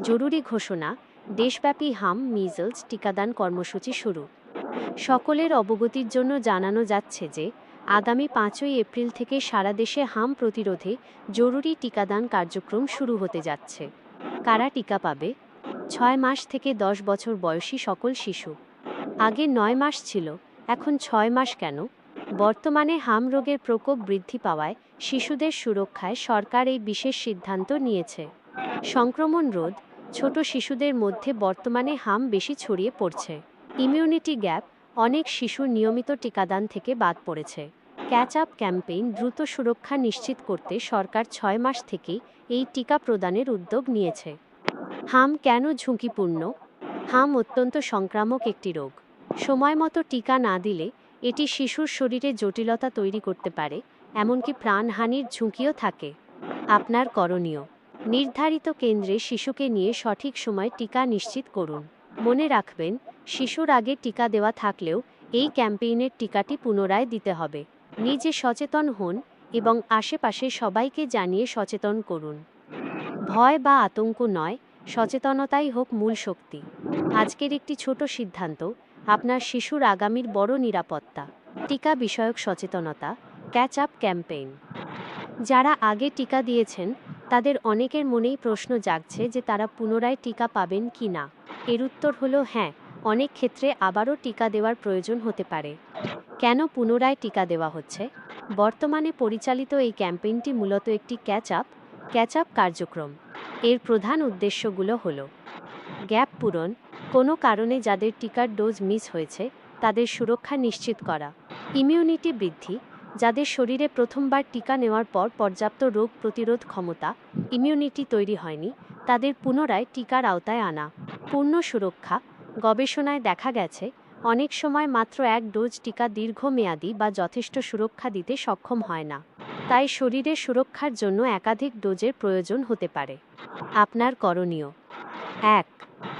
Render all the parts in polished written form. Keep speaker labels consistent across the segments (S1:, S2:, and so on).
S1: জরুরি ঘোষণা, দেশব্যাপী হাম মিজলস টিকাদান কর্মসূচি শুরু। সকলের অবগতির জন্য জানানো যাচ্ছে যে আগামী 5ই এপ্রিল থেকে সারা দেশে হাম প্রতিরোধে জরুরি টিকাদান কার্যক্রম শুরু হতে যাচ্ছে। কারা টিকা পাবে? 6 মাস থেকে 10 বছর বয়সী সকল শিশু। আগে 9 মাস ছিল, এখন 6 মাস কেন? বর্তমানে হাম রোগের প্রকোপ বৃদ্ধি পাওয়ায় শিশুদের সুরক্ষায় সরকার এই বিশেষ সিদ্ধান্ত নিয়েছে। সংক্রমণ রোধ, ছোট শিশুদের মধ্যে বর্তমানে হাম বেশি ছড়িয়ে পড়ছে। ইমিউনিটি গ্যাপ, অনেক শিশু নিয়মিত টিকাদান থেকে বাদ পড়েছে। ক্যাচ আপ ক্যাম্পেইন, দ্রুত সুরক্ষা নিশ্চিত করতে সরকার 6 মাস থেকেই এই টিকা প্রদানের উদ্যোগ নিয়েছে। হাম কেন ঝুঁকিপূর্ণ? হাম অত্যন্ত সংক্রামক একটি রোগ। সময়মতো টিকা না দিলে এটি শিশুর শরীরে জটিলতা তৈরি করতে পারে, এমনকি প্রাণহানির ঝুঁকিও থাকে। আপনার করণীয়: নির্ধারিত কেন্দ্রে শিশুকে নিয়ে সঠিক সময় টিকা নিশ্চিত করুন। মনে রাখবেন, শিশুর আগে টিকা দেওয়া থাকলেও এই ক্যাম্পেইনের টিকাটি পুনরায় দিতে হবে। নিজে সচেতন হন এবং আশেপাশে সবাইকে জানিয়ে সচেতন করুন। ভয় বা আতঙ্ক নয়, সচেতনতাই হোক মূল শক্তি। আজকের একটি ছোট সিদ্ধান্ত আপনার শিশুর আগামীর বড় নিরাপত্তা। টিকা বিষয়ক সচেতনতা, ক্যাচ আপ ক্যাম্পেইন। যারা আগে টিকা দিয়েছেন তাদের অনেকের মনেই প্রশ্ন জাগছে যে তারা পুনরায় টিকা পাবেন কি না। এর উত্তর হলো হ্যাঁ, অনেক ক্ষেত্রে আবারও টিকা দেওয়ার প্রয়োজন হতে পারে। কেন পুনরায় টিকা দেওয়া হচ্ছে? বর্তমানে পরিচালিত এই ক্যাম্পেইনটি মূলত একটি ক্যাচ আপ কার্যক্রম। এর প্রধান উদ্দেশ্যগুলো হলো: গ্যাপ পূরণ, কোনো কারণে যাদের টিকার ডোজ মিস হয়েছে তাদের সুরক্ষা নিশ্চিত করা। ইমিউনিটি বৃদ্ধি, যাদের শরীরে প্রথমবার টিকা নেওয়ার পর পর্যাপ্ত রোগ প্রতিরোধ ক্ষমতা ইমিউনিটি তৈরি হয়নি, তাদের পুনরায় টিকার আওতায় আনা। পূর্ণ সুরক্ষা, গবেষণায় দেখা গেছে অনেক সময় মাত্র এক ডোজ টিকা দীর্ঘমেয়াদী বা যথেষ্ট সুরক্ষা দিতে সক্ষম হয় না, তাই শরীরের সুরক্ষার জন্য একাধিক ডোজের প্রয়োজন হতে পারে। আপনার করণীয়: 1.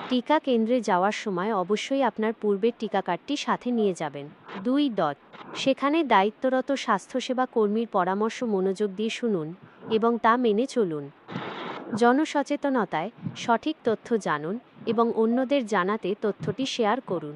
S1: টিকা কেন্দ্রে যাওয়ার সময় অবশ্যই আপনার পূর্বের টিকা কার্ডটি সাথে নিয়ে যাবেন। 2. সেখানে দায়িত্বরত স্বাস্থ্যসেবা কর্মীর পরামর্শ মনোযোগ দিয়ে শুনুন এবং তা মেনে চলুন। জনসচেতনতায় সঠিক তথ্য জানুন এবং অন্যদের জানাতে তথ্যটি শেয়ার করুন।